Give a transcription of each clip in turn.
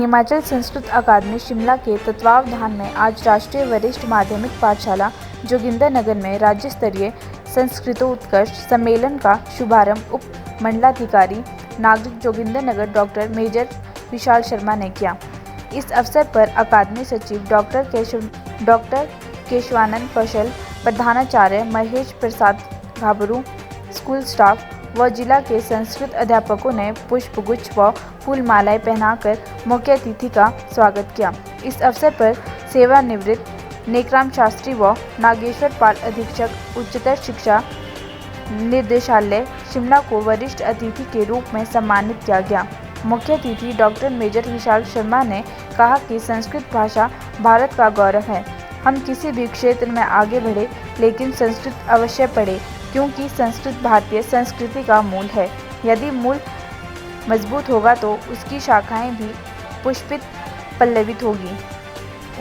हिमाचल संस्कृत अकादमी शिमला के तत्वावधान में आज राष्ट्रीय वरिष्ठ माध्यमिक पाठशाला जोगिंद्रनगर में राज्य स्तरीय संस्कृतोत्कर्ष सम्मेलन का शुभारंभ उप मंडलाधिकारी नागरिक जोगिंद्रनगर डॉक्टर मेजर विशाल शर्मा ने किया। इस अवसर पर अकादमी सचिव डॉक्टर केशवानंद कौशल, प्रधानाचार्य महेश प्रसाद घाबरू, स्कूल स्टाफ व जिला के संस्कृत अध्यापकों ने पुष्पगुच्छ व फूल मालाएं पहनाकर मुख्य अतिथि का स्वागत किया। इस अवसर पर सेवानिवृत्त नेकराम शास्त्री व नागेश्वर पाल अधीक्षक उच्चतर शिक्षा निर्देशालय शिमला को वरिष्ठ अतिथि के रूप में सम्मानित किया गया। मुख्य अतिथि डॉक्टर मेजर विशाल शर्मा ने कहा कि संस्कृत भाषा भारत का गौरव है। हम किसी भी क्षेत्र में आगे बढ़े लेकिन संस्कृत अवश्य पढ़े, क्योंकि संस्कृत भारतीय संस्कृति का मूल है। यदि मूल मजबूत होगा तो उसकी शाखाएं भी पुष्पित पल्लवित होगी।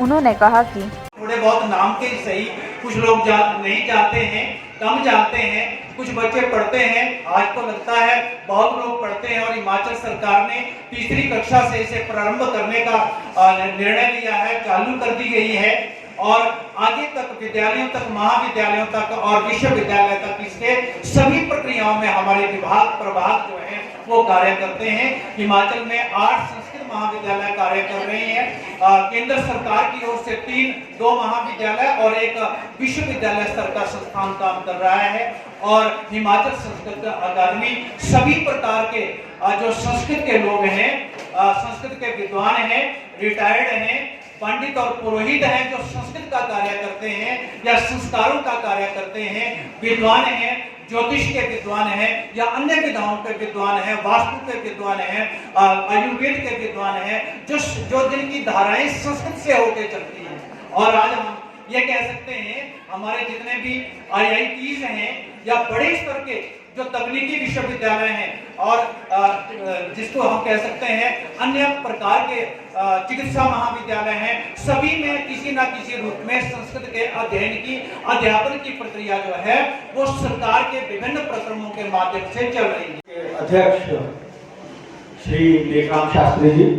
उन्होंने कहा कि थोड़े बहुत नाम के सही कुछ लोग नहीं जानते हैं, कम जानते हैं, कुछ बच्चे पढ़ते हैं। आज तो लगता है बहुत लोग पढ़ते हैं और हिमाचल सरकार ने तीसरी कक्षा से इसे प्रारंभ करने का निर्णय लिया है, चालू कर दी गई है और आगे तक विद्यालयों तक, महाविद्यालयों तक और विश्वविद्यालय तक इसके सभी प्रक्रियाओं में हमारे प्रभाग जो है वो कार्य करते हैं। हिमाचल में 8 संस्कृत महाविद्यालय कार्य कर रहे हैं। केंद्र सरकार की ओर से 2 महाविद्यालय और एक विश्वविद्यालय स्तर का संस्थान काम कर रहा है और हिमाचल संस्कृत अकादमी सभी प्रकार के जो संस्कृत के लोग हैं, संस्कृत के विद्वान हैं, रिटायर्ड हैं, पंडित और पुरोहित हैं जो संस्कृत का कार्य करते हैं या संस्कारों का कार्य करते हैं, विद्वान हैं, ज्योतिष के विद्वान हैं या अन्य विधाओं के विद्वान हैं, वास्तु के विद्वान हैं, आयुर्वेद के विद्वान हैं, जो जिनकी धाराएं संस्कृत से होकर चलती हैं। और आज हम ये कह सकते हैं हमारे जितने भी IITs हैं या बड़े स्तर के जो तकनीकी विश्वविद्यालय हैं और जिसको हम कह सकते हैं अन्य प्रकार के चिकित्सा महाविद्यालय हैं, सभी में किसी न किसी रूप में संस्कृत के अध्यापन की प्रक्रिया जो है वो सरकार के विभिन्न प्रक्रमों के माध्यम से चल रही है। अध्यक्ष श्री नेकराम शास्त्री जी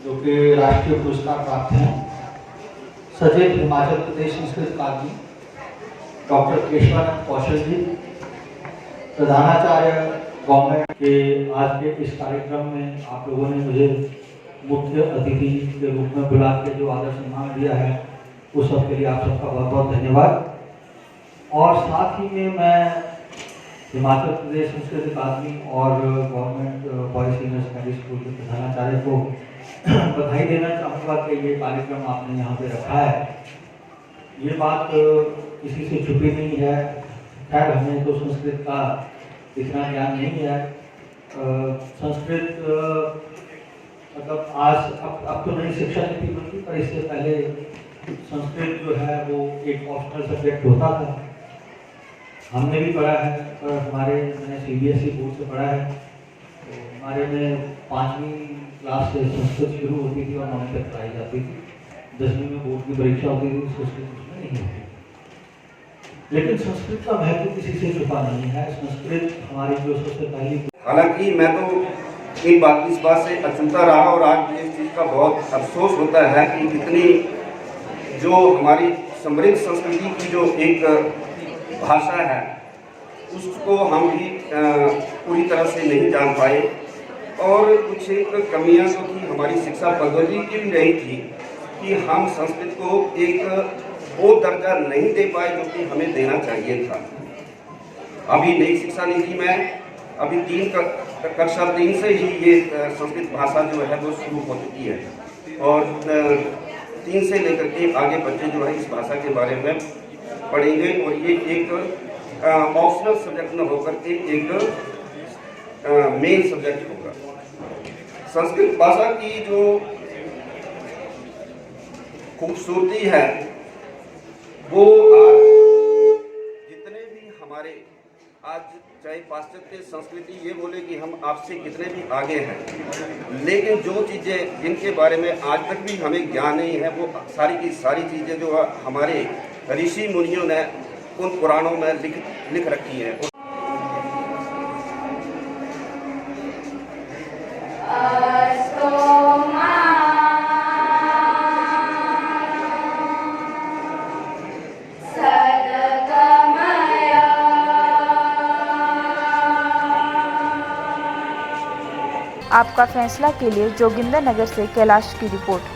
जो कि राष्ट्रीय पुरस्कार प्राप्त हैं, सचिव हिमाचल प्रदेश संस्कृत अकादमी डॉक्टर केशवानंद कौशल जी, प्रधानाचार्य गवर्नमेंट के आज के इस कार्यक्रम में आप लोगों ने मुझे मुख्य अतिथि के रूप में बुला के जो आदर सम्मान दिया है उस सब के लिए आप सबका बहुत बहुत धन्यवाद। और साथ ही में मैं हिमाचल प्रदेश संस्कृत अकादमी और government boys senior secondary school के प्रधानाचार्य को बधाई देना चाहूँगा कि ये कार्यक्रम आपने यहाँ पे रखा है। ये बात किसी से छुपी नहीं है। खैर हमें तो संस्कृत का इतना ज्ञान नहीं है। संस्कृत मतलब आज अब तो नई शिक्षा नीति बनती, पर इससे पहले संस्कृत जो है वो एक ऑप्शनल सब्जेक्ट होता था। हमने भी पढ़ा है, पर मैंने CBSE बोर्ड से पढ़ा है, तो हमारे में 5वीं क्लास से संस्कृत शुरू होती थी और 9वीं तक पढ़ाई जाती थी। 10वीं में बोर्ड की परीक्षा होती थी, संस्कृत उसमें नहीं होती। लेकिन संस्कृत का महत्व किसी से छुपा नहीं है। संस्कृत हमारी जो सबसे पहली, हालांकि मैं तो इस बात से अचंता रहा और आज इस चीज़ का बहुत अफसोस होता है कि इतनी जो हमारी समृद्ध संस्कृति की जो एक भाषा है उसको हम भी पूरी तरह से नहीं जान पाए और कुछ एक कमियां जो थी हमारी शिक्षा पद्धति की भी रही थी कि हम संस्कृत को एक वो दर्जा नहीं दे पाए जो कि हमें देना चाहिए था। अभी नई शिक्षा नीति में अभी कक्षा 3 से ही ये संस्कृत भाषा जो है वो शुरू हो चुकी है और 3 से लेकर के आगे बच्चे जो है इस भाषा के बारे में पढ़ेंगे और ये एक ऑप्शनल सब्जेक्ट न होकर के एक मेन सब्जेक्ट होगा। संस्कृत भाषा की जो खूबसूरती है वो आज जितने भी हमारे आज चाहे पाश्चात्य संस्कृति ये बोले कि हम आपसे कितने भी आगे हैं, लेकिन जो चीज़ें जिनके बारे में आज तक भी हमें ज्ञान नहीं है वो सारी की सारी चीज़ें जो हमारे ऋषि मुनियों ने उन पुराणों में लिख रखी है। So आपका फैसला के लिए जोगिंदर नगर से कैलाश की रिपोर्ट।